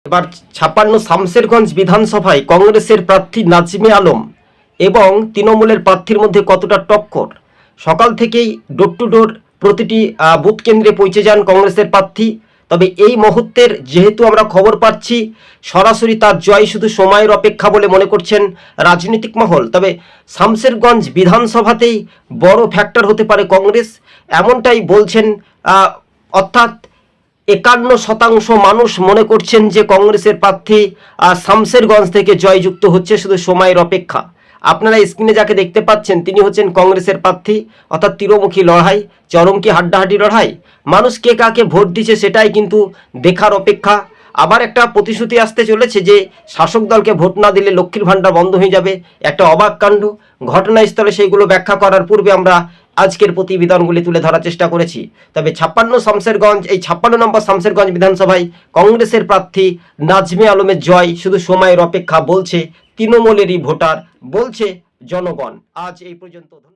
এবার 56 শামসেরগঞ্জ বিধানসভায় কংগ্রেসের প্রার্থী নাজমে আলম এবং তৃণমূলের প্রার্থীর মধ্যে কতটা টক্কর। সকাল থেকেই ডোর টু ডোর প্রতিটি বুথ কেন্দ্রে পৌঁছে যান কংগ্রেসের প্রার্থী। তবে এই মুহূর্তের যেহেতু আমরা খবর পাচ্ছি সরাসরি তার জয় শুধু সময়ের অপেক্ষা বলে মনে করছেন রাজনৈতিক মহল। তবে শামসেরগঞ্জ বিধানসভাতেই বড় ফ্যাক্টর হতে পারে কংগ্রেস, এমনটাই বলছেন। অর্থাৎ 51% মানুষ মনে করছেন যে কংগ্রেসের প্রার্থী শামসেরগঞ্জ থেকে জয়যুক্ত হচ্ছে, শুধু সময়ের অপেক্ষা। আপনারা স্ক্রিনে যাকে দেখতে পাচ্ছেন তিনি হচ্ছেন কংগ্রেসের প্রার্থী। অর্থাৎ তীরমুখী লড়াই, চরমকি হাড্ডাহাড্ডি লড়াই। মানুষ কে কাকে ভোট দিচ্ছে সেটাই কিন্তু দেখার অপেক্ষা। আবার একটা প্রতিশ্রুতি আসতে চলেছে যে শাসক দলকে ভোট না দিলে লক্ষ্মীর ভাণ্ডার বন্ধ হয়ে যাবে, একটা অবাক কাণ্ড। ঘটনাস্থলে সেইগুলো ব্যাখ্যা করার পূর্বে আমরা আজকের প্রতিবেদনগুলি তুলে ধরার চেষ্টা করেছি। তবে 56 নম্বর শামসেরগঞ্জ বিধানসভায় কংগ্রেসের প্রার্থী নাজমে আলমের জয় শুধু সময়ের অপেক্ষা বলছে তৃণমূলেরই ভোটার, বলছে জনগণ। আজ এই পর্যন্ত।